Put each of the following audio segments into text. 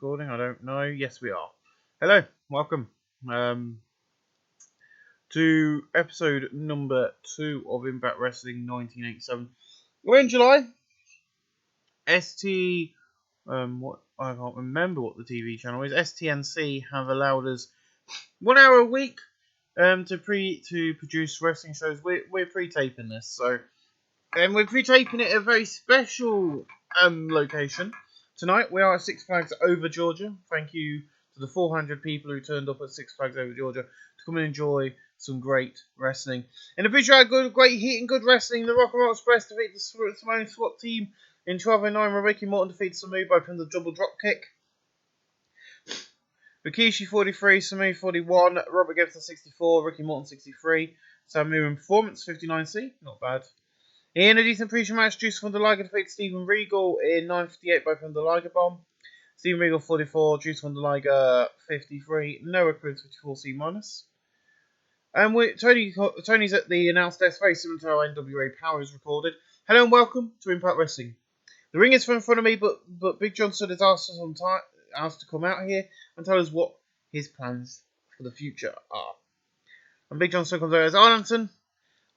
recording? I don't know. Yes, we are. Hello, welcome to episode number 2 of Impact Wrestling 1987. We're in July. What I can't remember what the TV channel is. STNC have allowed us 1 hour a week to produce wrestling shows. We're pre-taping this, so we're pre-taping it at a very special location. Tonight we are at Six Flags Over Georgia. Thank you to the 400 people who turned up at Six Flags Over Georgia to come and enjoy some great wrestling. In a picture of great heat and good wrestling, the Rock and Roll Express defeat the Simone SWAT team in 12:09 where Ricky Morton defeats Samu by pin the double drop kick. Rikishi 43, Samu 41, Robert Gibson 64, Ricky Morton 63, Samu in Performance 59C, not bad. In a decent pre-show match, Juice von der Liger defeats Steven Regal in 9:58 by von der Liger bomb. Steven Regal 44, Juice von der Liger 53, Noah Cruz 54C minus. And Tony's at the announce desk, very similar to how NWA Power is recorded. Hello and welcome to Impact Wrestling. The ring is in front of me, but Big John Studd has asked us to come out here and tell us what his plans for the future are. And Big John Studd comes out as Arlington.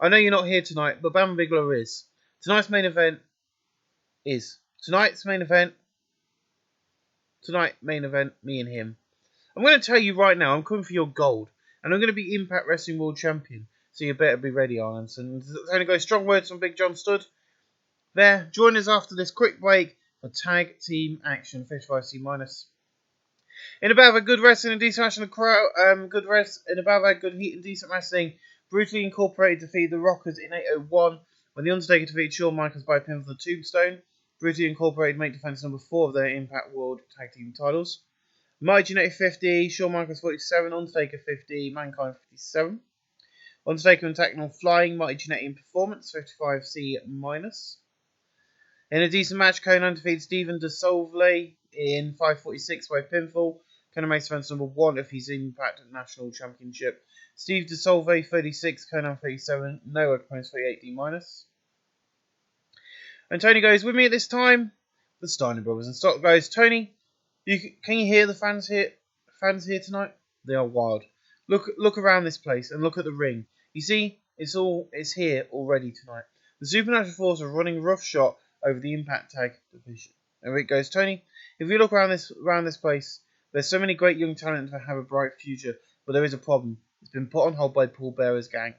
I know you're not here tonight, but Bam Bigelow is. Tonight's main event, me and him. I'm going to tell you right now, I'm coming for your gold, and I'm going to be Impact Wrestling World Champion, so you better be ready, Arlenson. It's going to go strong words from Big John Studd. There, join us after this quick break for tag team action, 55C minus. In about a good wrestling and decent match in the crowd, good heat and decent wrestling. Brutally Incorporated defeat the Rockers in 8:01 when The Undertaker defeated Shawn Michaels by pin for the Tombstone. Brutally Incorporated make defense number 4 of their Impact World Tag Team titles. Mighty Genetic 50, Shawn Michaels 47, Undertaker 50, Mankind 57. Undertaker and Techno Flying, Mighty Genetic in Performance, 55C minus. In a decent match, Conan defeats Steven DeSolve in 5:46 by pinfall. Conan makes defense number 1 of his Impact National Championship. Steve DeSolve 36, Conan 37, Noah opponents 38D minus. And Tony goes with me at this time. The Steiner brothers and Stock goes, Tony, can you hear the fans here? Fans here tonight? They are wild. Look around this place and look at the ring. You see, it's here already tonight. The Supernatural Force are running roughshod over the Impact Tag division. And Rick goes, Tony, if you look around this place, there's so many great young talent that have a bright future, but there is a problem. It's been put on hold by Paul Bearer's gang.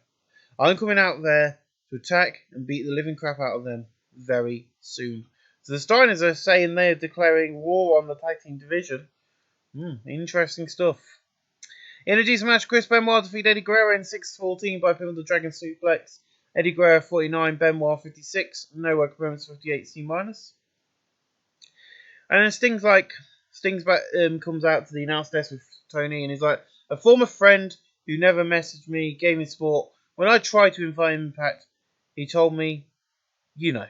I'm coming out there to attack and beat the living crap out of them very soon. So the Steiners are saying they're declaring war on the tag team division. Interesting stuff. In a decent match, Chris Benoit defeated Eddie Guerrero in 6:14 by pin with the Dragon Suplex. Eddie Guerrero 49, Benoit 56, no work performance 58C minus. And then Sting's comes out to the announce desk with Tony and he's like, a former friend who never messaged me, gave me support. When I tried to invite Impact, he told me, you know.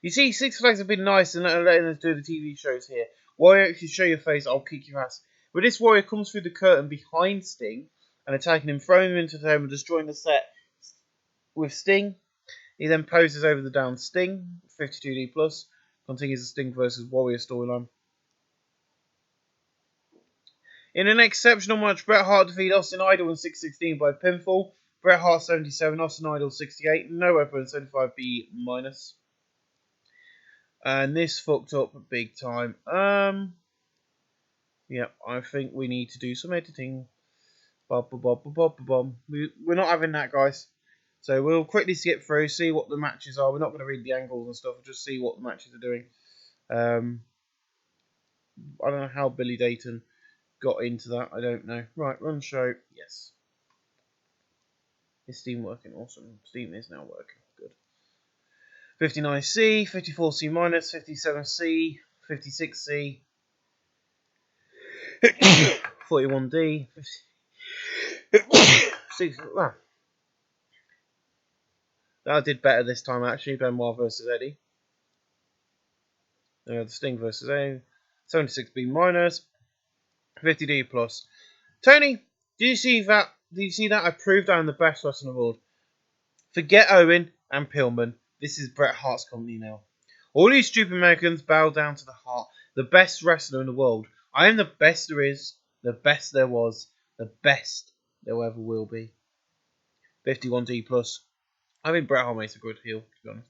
You see, Six Flags have been nice and letting us do the TV shows here. Warrior, if you show your face, I'll kick your ass. But this Warrior comes through the curtain behind Sting and attacking him, throwing him into the table and destroying the set with Sting. He then poses over the down Sting, 52D+, continues the Sting versus Warrior storyline. In an exceptional match, Bret Hart defeated Austin Idol in 6:16 by pinfall. Bret Hart 77, Austin Idol 68, no weapon 75B minus. And this fucked up big time. Yeah, I think we need to do some editing. We're not having that, guys. So we'll quickly skip through, see what the matches are. We're not going to read the angles and stuff, we'll just see what the matches are doing. I don't know how Billy Dayton got into that, I don't know. Right, run show, yes. Is Steam working? Awesome. Steam is now working, good. 59C, 54C minus, 57C, 56C, 41D, 6. Wow. That did better this time actually. Benoit versus Eddie. The Sting versus A. 76B minus, 50D plus. Tony, do you see that? Do you see that? I proved I'm the best wrestler in the world. Forget Owen and Pillman. This is Bret Hart's company now. All these stupid Americans bow down to the Hart. The best wrestler in the world. I am the best there is, the best there was, the best there ever will be. 51D plus. I think Bret Hart makes a good heel, to be honest.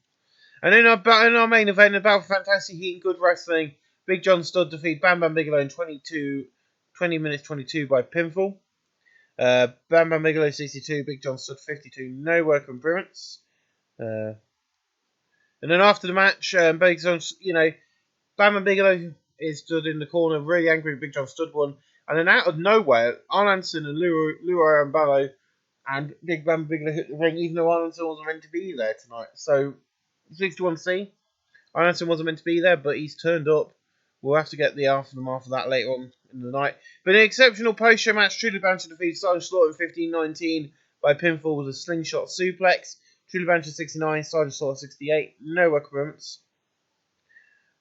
And in our main event, about fantastic heat and good wrestling, Big John Studd defeat Bam Bam Bigelow in 20 minutes 22 by pinfall. Bam Bam Bigelow 62, Big John Studd 52, no work improvements. And then after the match, Big John, Bam Bam Bigelow is stood in the corner, really angry. Big John Studd won. And then out of nowhere, Arn Anderson and Lou Arambalo and Big Bam Bigelow hit the ring, even though Arn Anderson wasn't meant to be there tonight. So, 61C, Arn Anderson wasn't meant to be there, but he's turned up. We'll have to get the aftermath of that later on in the night. But an exceptional post-show match, Trudy Banter defeated Sergeant Slaughter in 15-19 by pinfall with a slingshot suplex. Trudy Banter 69, Sergeant Slaughter 68, no requirements.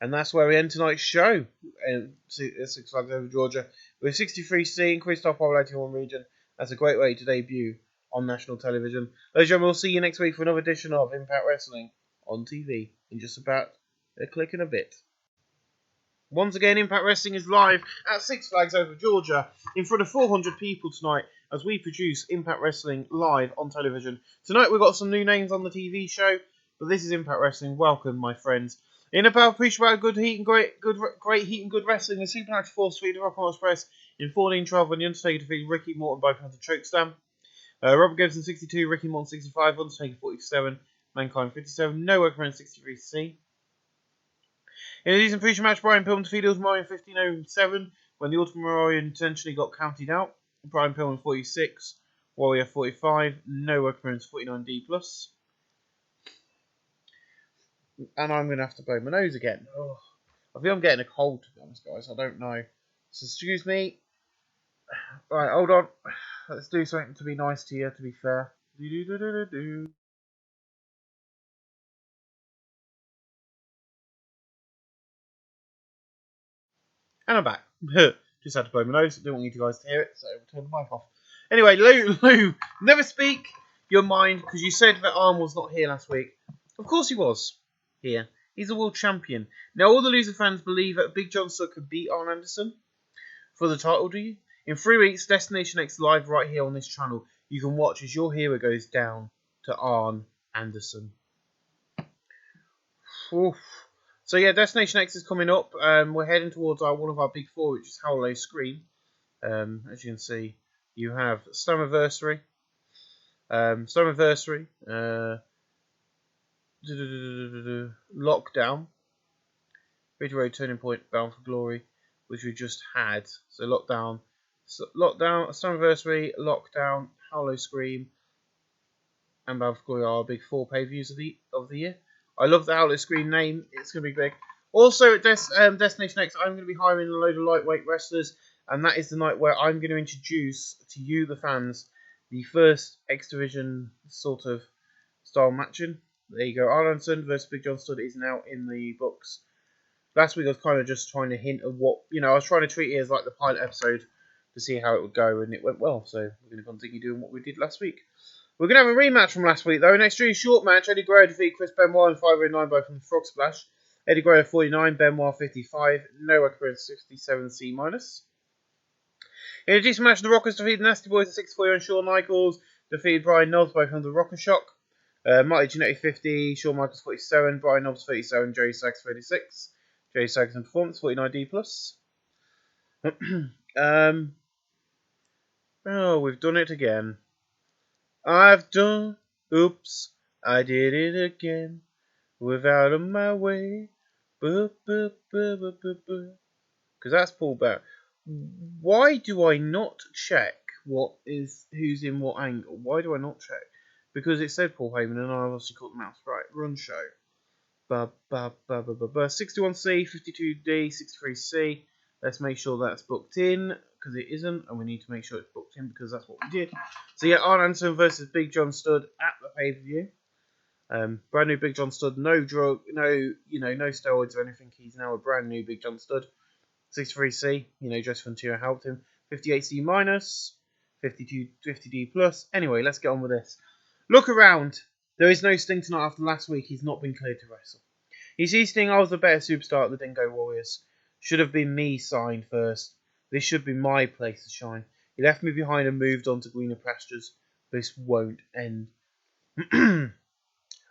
And that's where we end tonight's show in Six Flags Over Georgia with 63C increased top popularity in one region. That's a great way to debut on national television. Ladies and gentlemen, we'll see you next week for another edition of Impact Wrestling on TV in just about a click and a bit. Once again, Impact Wrestling is live at Six Flags Over Georgia in front of 400 people tonight as we produce Impact Wrestling live on television. Tonight we've got some new names on the TV show, but this is Impact Wrestling. Welcome, my friends. In about preach about great heat and good wrestling, the Supernatural Force defeated Rock and Roll Express in 14-12 when The Undertaker defeated Ricky Morton by pound of chokeslam. Robert Gibson 62, Ricky Morton 65, Undertaker 47, Mankind 57, no work around 63C. In a decent pre-show match, Brian Pillman defeated Ultimate Warrior in 15-07 when the Ultimate Warrior intentionally got counted out. Brian Pillman 46, Warrior 45, no work around 49D+. And I'm going to have to blow my nose again. Oh, I feel I'm getting a cold, to be honest, guys. I don't know. So, excuse me. Right, hold on. Let's do something to be nice to you, to be fair. And I'm back. Just had to blow my nose. Didn't want you guys to hear it, so we'll turn the mic off. Anyway, Lou, never speak your mind, because you said that Arn was not here last week. Of course he was here. He's a world champion. Now, all the loser fans believe that Big John Studd could beat Arn Anderson for the title, do you? In 3 weeks, Destination X live right here on this channel. You can watch as your hero goes down to Arn Anderson. Oof. So yeah, Destination X is coming up. We're heading towards one of our big four, which is Howlow Scream. As you can see, you have Slammiversary, Lockdown, Ridge Road Turning Point, Bound for Glory, which we just had. So Lockdown, Slammiversary, Lockdown, Howlow Scream, and Bound for Glory are our big four pay-per-views of the year. I love the Howlow Scream name. It's going to be big. Also, at Destination X, I'm going to be hiring a load of lightweight wrestlers, and that is the night where I'm going to introduce to you, the fans, the first X Division sort of style matching. There you go. Arn Anderson versus Big John Studd is now in the books. Last week I was kind of just trying to hint at what, I was trying to treat it as like the pilot episode to see how it would go, and it went well. So we're going to continue doing what we did last week. We're going to have a rematch from last week, though. An extremely short match. Eddie Guerrero defeated Chris Benoit in 509 by from the Frog Splash. Eddie Guerrero 49, Benoit 55. No experience 67C minus. In a decent match, the Rockers defeated Nasty Boys at 640 and Shawn Michaels defeated Brian Knobs by from the Rocker Shock. Mighty Genetic 50, Shawn Michaels 47, Brian Knobs 37, Jerry Sachs 36. Jerry Sachs and Performance 49D+. Oh, we've done it again. I did it again, without of my way, because that's Paul Bearer. Why do I not check who's in what angle? Why do I not check? Because it said Paul Heyman, and I obviously caught the mouse. Right, run show. 61C, 52D, 63C. Let's make sure that's booked in, because it isn't, and we need to make sure it's booked in because that's what we did. So yeah, Arn Anderson versus Big John Studd at the pay-per-view. Brand new Big John Studd, no steroids or anything. He's now a brand new Big John Studd. 63C, Jess Ventura helped him. 58C minus, 50D plus. Anyway, let's get on with this. Look around. There is no Sting tonight after last week. He's not been cleared to wrestle. You see Sting, I was the better superstar at the Dingo Warriors. Should have been me signed first. This should be my place to shine. He left me behind and moved on to greener pastures. This won't end.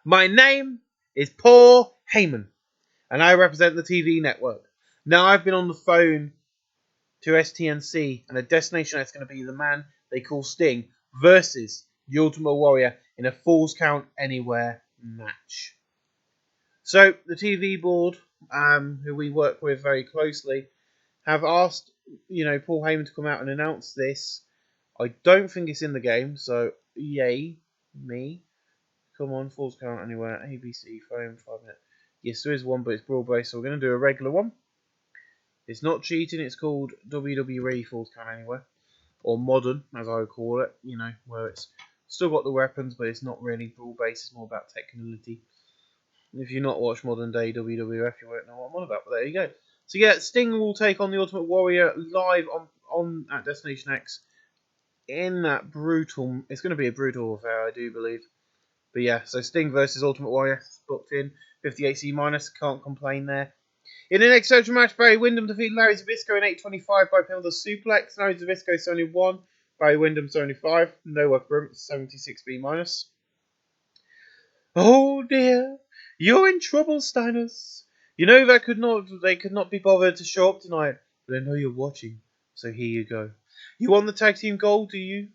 My name is Paul Heyman, and I represent the TV network. Now I've been on the phone to STNC, and a destination that's going to be the man they call Sting versus the Ultimate Warrior in a Falls Count Anywhere match. So the TV board, who we work with very closely, have asked, Paul Heyman to come out and announce this. I don't think it's in the game, so yay me. Come on, Falls Count Anywhere, ABC, phone, 5 minutes. Yes, there is one, but it's broad based, so we're going to do a regular one. It's not cheating, it's called WWE Falls Count Anywhere. Or modern, as I would call it, where it's still got the weapons, but it's not really broad based, it's more about technicality. If you've not watched modern day WWF, you won't know what I'm on about, but there you go. So yeah, Sting will take on the Ultimate Warrior live on at Destination X in that brutal, it's going to be a brutal affair, I do believe. But yeah, so Sting versus Ultimate Warrior, booked in, 58C minus, can't complain there. In the next section match, Barry Windham defeated Larry Zbyszko in 8:25 by pinfall suplex. Larry Zbyszko 71, Barry Windham 75, no work room, 76B minus. Oh dear, you're in trouble, Steiners. You know they could not be bothered to show up tonight, but I know you're watching, so here you go. You won the tag team gold, do you?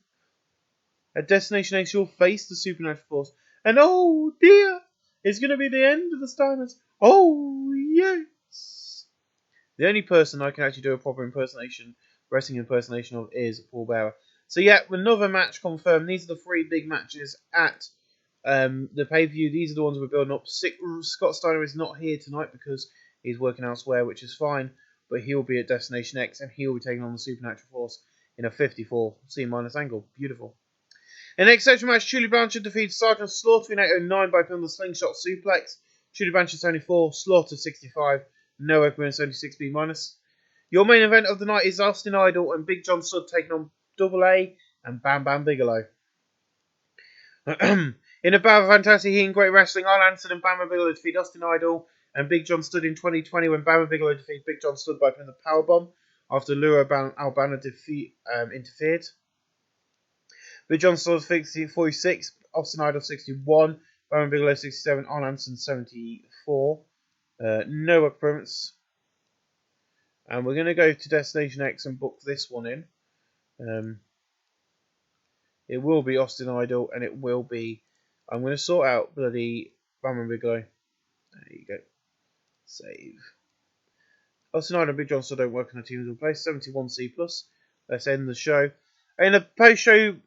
At Destination X, you'll face the Supernatural Force, and oh dear, it's going to be the end of the Steiners. Oh yes. The only person I can actually do a proper wrestling impersonation of is Paul Bearer. So yeah, another match confirmed. These are the 3 big matches at the pay-per-view. These are the ones we're building up. Scott Steiner is not here tonight because he's working elsewhere, which is fine. But he'll be at Destination X and he'll be taking on the Supernatural Force in a 54C- angle. Beautiful. In the next section match, Julie Blanchard defeats Sergeant Slaughter in 8:09 by putting the slingshot suplex. Julie Blanchard 74, Slaughter 65. No open, 76B minus. Your main event of the night is Austin Idol and Big John Studd taking on Double A and Bam Bam Bigelow. In a bout of fantastic heat and great wrestling, Arn Anderson and Bam Bam Bigelow defeat Austin Idol and Big John Studd in 2020 when Bam Bam Bigelow defeated Big John Studd by putting the powerbomb after Lou Albano interfered. Big John Studd 46, Austin Idol 61, Bam Bam Bigelow 67, Arn Anderson 74. No appearance. And we're going to go to Destination X and book this one in. It will be Austin Idol, and it will be... I'm going to sort out bloody Bam Bam Bigelow. There you go. Save. Austin Idol and Big John still don't work in a team's in place. 71C+. Let's end the show. In a post-show...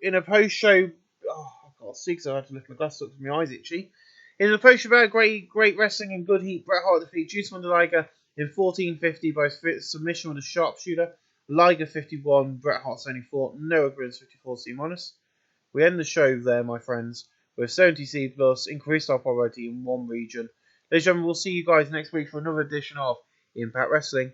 Oh, I've got sick, so I had to lift my glasses up because my eyes itchy. In the post about great wrestling and good heat, Bret Hart defeated Juice Wonder Liger in 14:50 by submission with a sharpshooter. Liger 51, Bret Hart 74, no agreements 54C minus. We end the show there, my friends, with 70C plus, increased our priority in one region. Ladies and gentlemen, we'll see you guys next week for another edition of Impact Wrestling.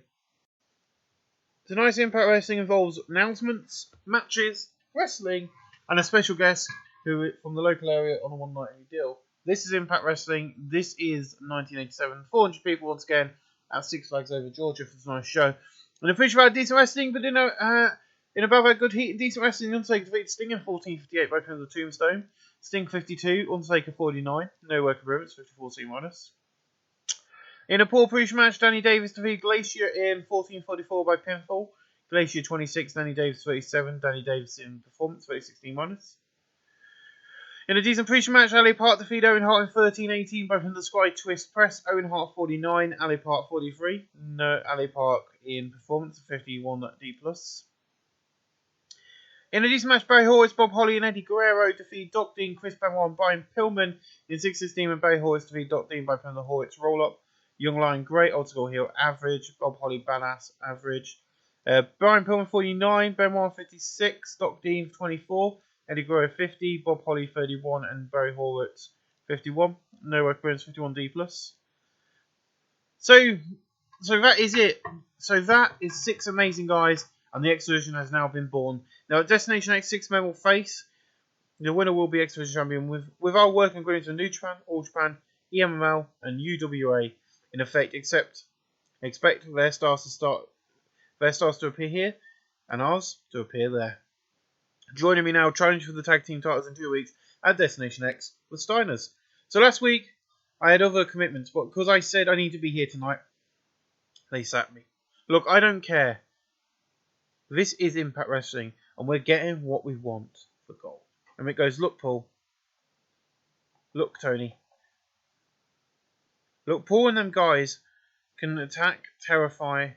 Tonight's Impact Wrestling involves announcements, matches, wrestling, and a special guest who from the local area on a one-night deal. This is Impact Wrestling. This is 1987. 400 people once again at Six Flags Over Georgia for tonight's show. And a fish about decent wrestling, but in above our good heat and decent wrestling, Undertaker defeated Sting in 14:58 by pin of the Tombstone. Sting 52, Undertaker 49. No work agreements, 54C minus. In a poor pre-show match, Danny Davis defeated Glacier in 14:44 by pinfall. Glacier 26, Danny Davis 37. Danny Davis in performance, 36C minus. In a decent pre-show match, Ali Park defeated Owen Hart in 13:18 by the Sky Twist Press. Owen Hart 49, Ali Park 43. No, Ali Park in performance, 51D+. In a decent match, Barry Horowitz, Bob Holly and Eddie Guerrero defeat Doc Dean, Chris Benoit and Brian Pillman in 6:16 and Barry Horowitz defeat Doc Dean by putting the Horowitz roll-up. Young Lion great, Old School heel average, Bob Holly badass average. Brian Pillman 49, Benoit 56, Doc Dean 24. Eddie Guerrero 50, Bob Holly 31, and Barry Horowitz 51. No work burns 51D+. So that is it. So that is 6 amazing guys, and the X Division has now been born. Now at Destination X, 6 men will face. The winner will be X Division champion with our work agreement to New Japan, All Japan, EMML, and UWA in effect, except Expect their stars to appear here, and ours to appear there. Joining me now, challenging for the tag team titles in 2 weeks at Destination X with Steiners. So last week, I had other commitments, but because I said I need to be here tonight, they sacked me. Look, I don't care. This is Impact Wrestling, and we're getting what we want for gold. And it goes, look, Paul. Look, Tony. Look, Paul and them guys can act terrifying,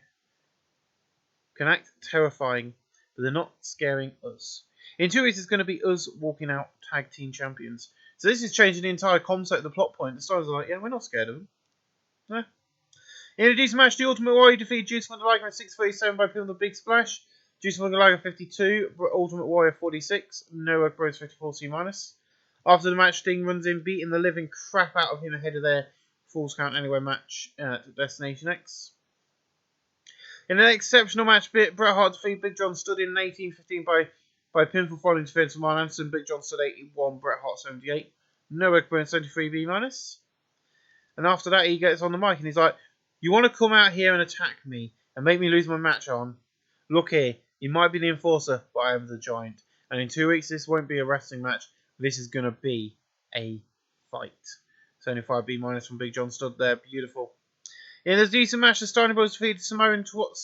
but they're not scaring us. In 2 weeks, it's going to be us walking out tag team champions. So this is changing the entire concept of the plot point. The stars are like, yeah, we're not scared of them. No. In a decent match, the Ultimate Warrior defeated Juice from the Liger at 6:37 by putting the Big Splash. Juice from the Liger 52, Ultimate Warrior 46, Noah Bros 54 C-. After the match, Sting runs in, beating the living crap out of him ahead of their Falls Count Anywhere match at Destination X. In an exceptional match, Bret Hart defeated Big John Studd in 18:15 by pinfall following interference from Arn Anderson. Big John Studd 81, Bret Hart 78, Noah Bros 73 B-. And after that, he gets on the mic and he's like, you want to come out here and attack me and make me lose my match on? Look here, you might be the enforcer, but I am the giant. And in 2 weeks, this won't be a wrestling match. This is going to be a fight. 75 B- from Big John Studd there. Beautiful. In a decent match, the Steiner Brothers defeated Samoan SWAT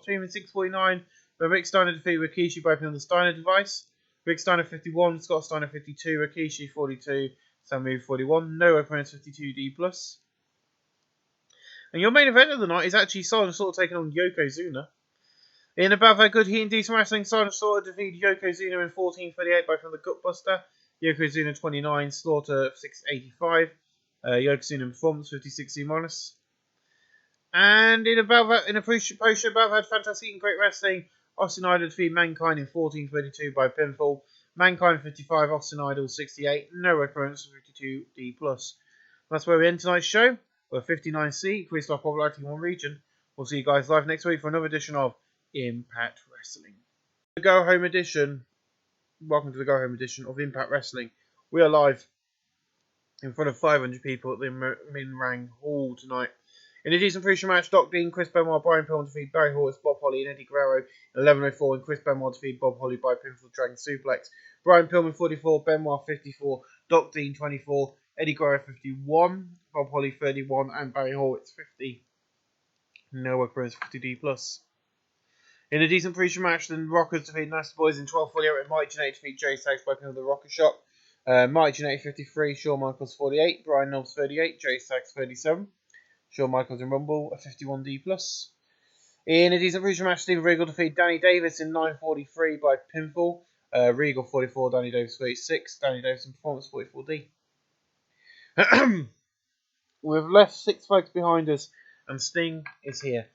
team in 6:49, where Rick Steiner defeated Rikishi by putting on the Steiner device. Rick Steiner 51, Scott Steiner 52, Rikishi 42, Samu 41, Noah opponents 52D+. And your main event of the night is actually Silent Slaughter taking on Yokozuna. In about that good heat and decent wrestling, Silent Slaughter defeated Yokozuna in 14:38 by from the Gutbuster. Yokozuna 29, Slaughter 6:85. Yokozuna performance 56 C-. And in a post-show about that fantastic and great wrestling, Austin Idol defeated Mankind in 14:32 by pinfall. Mankind 55, Austin Idol 68, no recurrence 52D+. That's where we end tonight's show. We're 59C, increased our popularity in one region. We'll see you guys live next week for another edition of Impact Wrestling. The Go Home edition. Welcome to the Go Home edition of Impact Wrestling. We are live in front of 500 people at the Minrang Hall tonight. In a decent pre-show match, Doc Dean, Chris Benoit, Brian Pillman defeated Barry Horowitz, Bob Holly, and Eddie Guerrero in 11:04, and Chris Benoit defeated Bob Holly by pinfall Dragon Suplex. Brian Pillman 44, Benoit 54, Doc Dean 24, Eddie Guerrero 51, Bob Holly 31, and Barry Horowitz 50. Noah Cruz 50D+. In a decent pre-show match, the Rockers defeated Nasty Boys in 12:48, and Mike Jannetty defeated Jay Sachs by pinfall the Rocker Shop. Mike Jannetty 53, Shawn Michaels 48, Brian Knobs 38, Jay Sachs 37. Shawn Michaels in Rumble, a 51D+. In a decent pre-show match, Steven Regal defeated Danny Davis in 9:43 by pinfall. Regal 44, Danny Davis 36, Danny Davis in performance 44D. We've left Six Flags behind us, and Sting is here.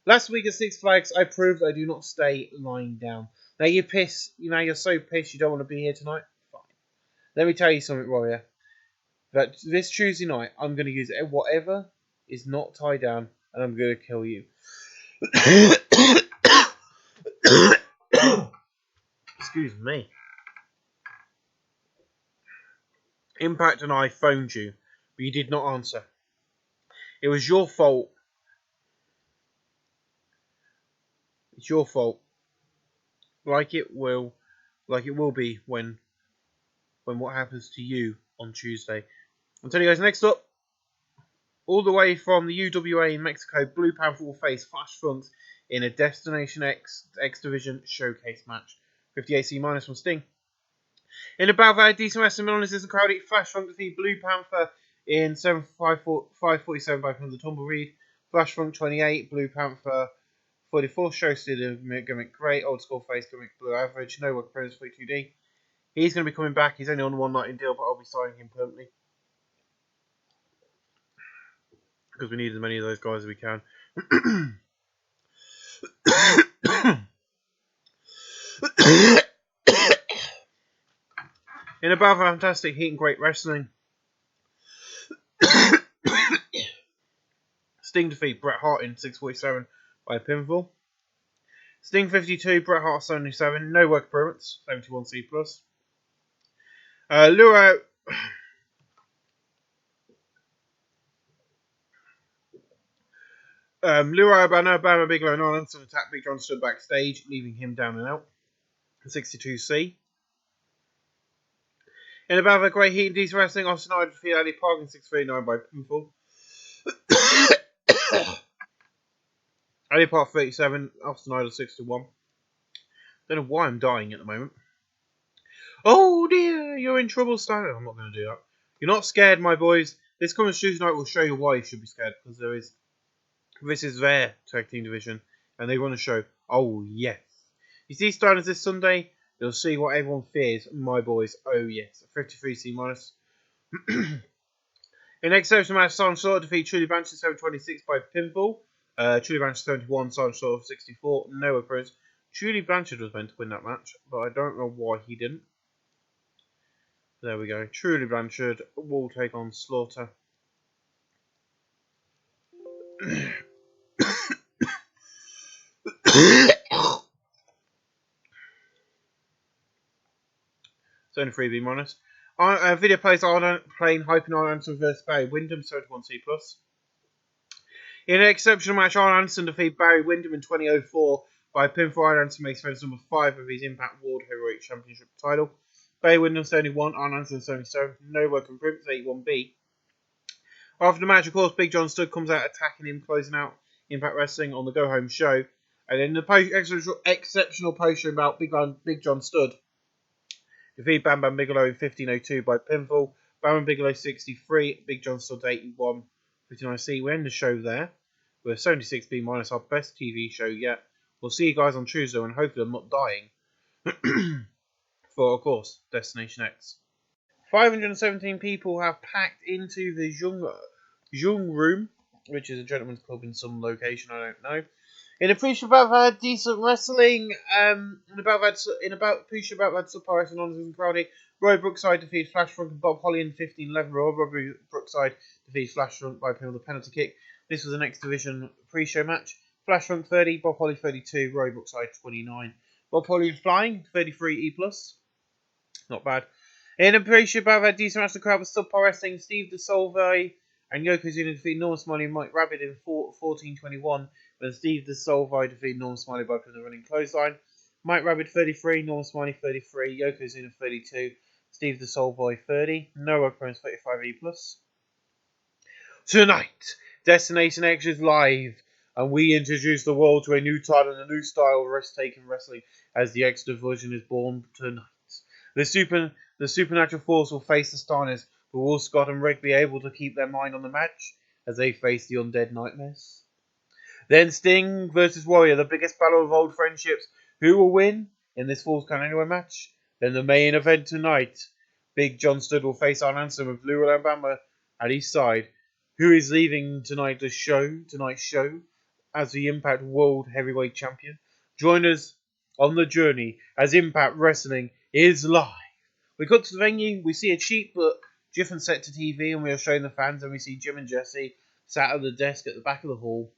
Last week at Six Flags, I proved I do not stay lying down. Now you're pissed. You're so pissed you don't want to be here tonight. Fine. Let me tell you something, Warrior. That this Tuesday night, I'm going to use whatever is not tied down, and I'm going to kill you. Excuse me. Impact and I phoned you, but you did not answer. It was your fault. It's your fault. Like it will be when what happens to you on Tuesday. I'll tell you guys next up. All the way from the UWA in Mexico, Blue Panther will face Flash Funk in a Destination X Division showcase match. 58C- from Sting. In a bout that decent wrestling non-resistant crowd, Flash Funk defeated Blue Panther in 5:47 by the Tumbleweed. Flash Funk 28, Blue Panther 44. Show still gimmick great, old school face gimmick blue average. No work appearance 42D. He's going to be coming back. He's only on a one-night deal, but I'll be signing him permanently. Because we need as many of those guys as we can. In about fantastic heat and great wrestling, Sting defeat Bret Hart in 6:47 by a pinfall. Sting 52, Bret Hart 77, no work appearance, 71C+. Luau. Leroy Bama Bigelow and Arlenson attacked Big John Studd backstage, leaving him down and out. 62C. In a battle of great heat and decent wrestling, Austin Idol defeated Ali Park in 639 by pinfall. Ali Park 37, Austin Idol 61. Don't know why I'm dying at the moment. Oh dear, you're in trouble, Stanley. I'm not going to do that. You're not scared, my boys. This coming Tuesday night will show you why you should be scared, because this is their tag team division, and they want to show, oh yes. You see Steiners this Sunday, you'll see what everyone fears, my boys. Oh yes, 53C minus. In the next exceptional match, Sergeant Slaughter defeat Trudy Blanchard 726 by pinfall. Trudy Blanchard 71, Sergeant Slaughter 64. No appearance. Trudy Blanchard was meant to win that match, but I don't know why he didn't. There we go. Trudy Blanchard will take on Slaughter. It's only 3B minus. Video plays Arnold playing Hyper Arnold Anderson vs Barry Windham, 71C+. In an exceptional match, Arnold Anderson defeated Barry Windham in 2004 by pinfall. Arnold Anderson makes defense number 5 of his Impact World Heavyweight Championship title. Barry Windham 71, Arnold Anderson 77. No work from Prince 81B. After the match, of course, Big John Studd comes out attacking him, closing out Impact Wrestling on the Go Home show. And then the exceptional post-show about Big John Studd defeated Bam Bam Bigelow in 1502 by pinfall. Bam Bam Bigelow 63, Big John Studd 81, 59C. We end the show there with 76B minus, our best TV show yet. We'll see you guys on Tuesday, and hopefully I'm not dying for, of course, Destination X. 517 people have packed into the Jung Room, which is a gentleman's club in some location, I don't know. In a pre-show about had decent wrestling, in about pre-show about had subpar wrestling on and crowdy. Roy Brookside defeated Flash Front and Bob Holly in 15-11. Roy Brookside defeated Flash Front by pinning the penalty kick. This was the next division pre-show match. Flash Front 30, Bob Holly 32, Roy Brookside 29. Bob Holly flying 33 E+. Not bad. In a pre-show about had decent match, the crowd was subpar wrestling. Steve DeSolve and Yokozuna defeated Norman Smiley and Mike Rabbit in 14-21. When Steve DeSolve defeated Norman Smiley by putting the running clothesline. Mike Rabbit 33, Norman Smiley 33, Yokozuna 32, Steve DeSolve 30, no opponents 35E+. Tonight, Destination X is live, and we introduce the world to a new title and a new style of risk-taking wrestling as the X Division is born tonight. The supernatural force will face the Steiners, but will Scott and Rick be able to keep their mind on the match as they face the Undead Nightmares? Then Sting versus Warrior, the biggest battle of old friendships. Who will win in this Falls Count Anywhere match? Then the main event tonight. Big John Studd will face Arn Anderson with Blue Alabama at his side. Who is leaving tonight's show as the Impact World Heavyweight Champion? Join us on the journey as Impact Wrestling is live. We got to the venue, we see a cheap but different set to TV, and we are showing the fans, and we see Jim and Jesse sat at the desk at the back of the hall.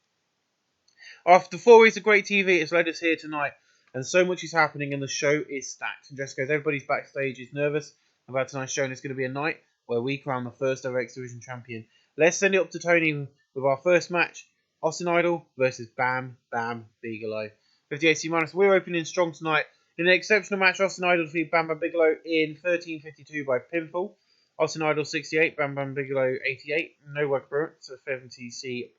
After 4 weeks of great TV, it's led us here tonight, and so much is happening, and the show is stacked. And Jessica goes, everybody's backstage is nervous about tonight's show, and it's going to be a night where we crown the first ever X Division champion. Let's send it up to Tony with our first match, Austin Idol versus Bam Bam Bigelow. 58C minus, we're opening strong tonight. In an exceptional match, Austin Idol defeated Bam Bam Bigelow in 13:52 by pinfall. Austin Idol 68, Bam Bam Bigelow 88, no work for it, so 70C+.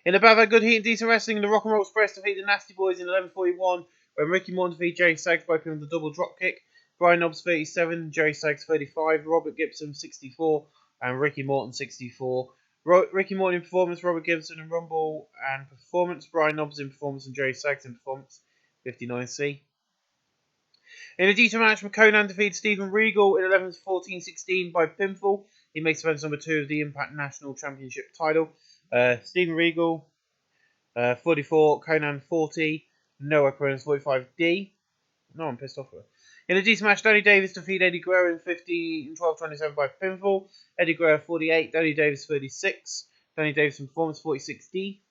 In a battle of good heat and decent wrestling, the Rock and Roll Express defeated the Nasty Boys in 11:41 when Ricky Morton defeated Jerry Saggs by pinning the double drop kick. Brian Knobbs 37, Jerry Saggs 35, Robert Gibson 64, and Ricky Morton 64. Ricky Morton in performance, Robert Gibson in rumble and performance, Brian Knobbs in performance, and Jerry Saggs in performance. 59C. In a decent match, McConan defeated Stephen Regal in 11-14-16 by pinfall. He makes defense number 2 of the Impact National Championship title. Stephen Regal, 44, Conan 40, Noah Corona 45D. No, I'm pissed off with it. In a decent match, Danny Davis defeated Eddie Guerrero in 12-27 by pinfall. Eddie Guerrero 48, Danny Davis 36, Danny Davis in performance 46D.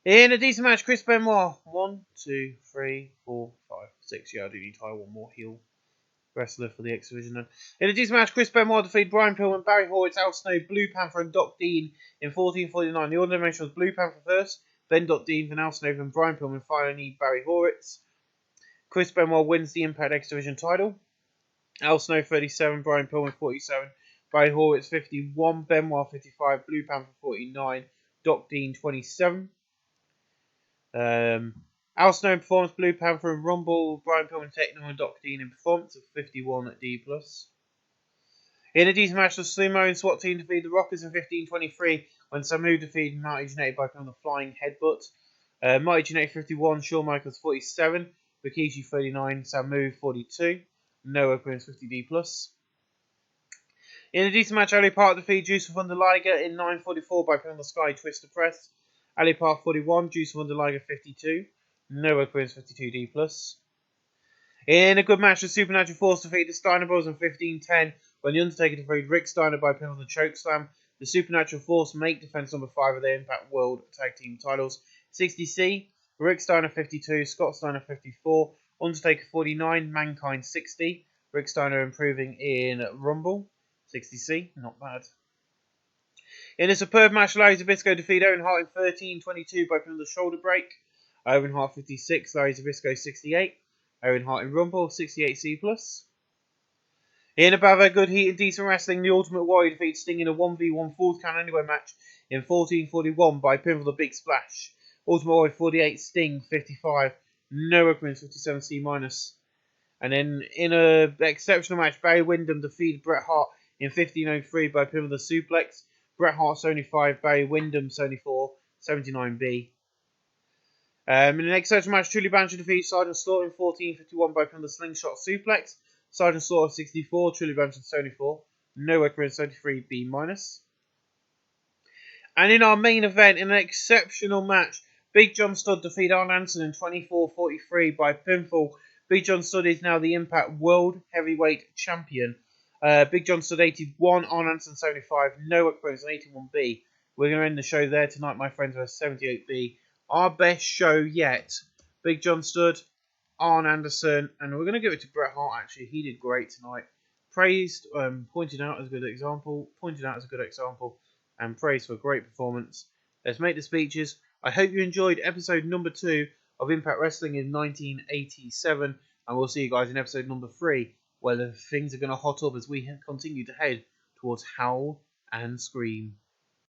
In a decent match, Chris Benoit, 1, 2, 3, 4, 5, 6. Yeah, I do need to hire one more heel wrestler for the X Division. Then. In a decent match, Chris Benoit defeated Brian Pillman, Barry Horowitz, Al Snow, Blue Panther, and Doc Dean in 1449. The order match was Blue Panther first, then Doc Dean, then Al Snow, then Brian Pillman, finally Barry Horowitz. Chris Benoit wins the Impact X Division title. Al Snow 37, Brian Pillman 47, Barry Horowitz 51, Benoit 55, Blue Panther 49, Doc Dean 27. Al Snow in performance, Blue Panther and Rumble, Brian Pillman taking on Doc Dean in performance of 51 at D+. In a decent match, the Sumo and SWAT team defeated the Rockers in 1523 when Samu defeated Mighty Jannetty by putting on the flying headbutt. Mighty Jannetty 51, Shawn Michaels 47, Rikishi 39, Samu 42. No opponents 50D+. In a decent match, Ali Park defeated Juice of Thunder Liger in 9:44 by putting on the Sky Twister Press. Ali Park 41, Juice of Thunder Liger 52. No opponents 52D+. In a good match, the Supernatural Force defeated the Steiner Bros in 1510 when the Undertaker defeated Rick Steiner by putting on the Chokeslam. The Supernatural Force make defense number 5 of their Impact World Tag Team titles. 60C, Rick Steiner 52, Scott Steiner 54, Undertaker 49, Mankind 60. Rick Steiner improving in Rumble. 60C, not bad. In a superb match, Larry Zbyszko defeated Owen Hart in 13:22 by putting on the shoulder break. Owen Hart 56, Larry Zbyszko 68. Owen Hart in Rumble, 68C+. In a bad, good heat and decent wrestling, the Ultimate Warrior defeated Sting in a 1v1 Falls Count Anywhere match in 14:41 by pinfall the Big Splash. Ultimate Warrior 48, Sting 55. No opponents 57C-. And then in an exceptional match, Barry Windham defeated Bret Hart in 15:03 by pinfall the Suplex. Bret Hart 75, Barry Windham 74, 79B. In an exceptional match, Tully Blanchard defeated Sergeant Slaughter in 14:51 by pinfall the Slingshot Suplex. Sergeant Slaughter 64, Tully Blanchard 74, no opponents 73B-. And in our main event, in an exceptional match, Big John Studd defeated Arn Anderson in 24:43 by pinfall. Big John Studd is now the Impact World Heavyweight Champion. Big John Studd 81, Arn Anderson 75, no opponents on 81B. We're going to end the show there tonight, my friends, with 78B. Our best show yet. Big John Studd, Arn Anderson, and we're going to give it to Bret Hart, actually. He did great tonight. Praised, pointed out as a good example, and praised for a great performance. Let's make the speeches. I hope you enjoyed episode number 2 of Impact Wrestling in 1987, and we'll see you guys in episode number 3, where the things are going to hot up as we continue to head towards Howl and Scream.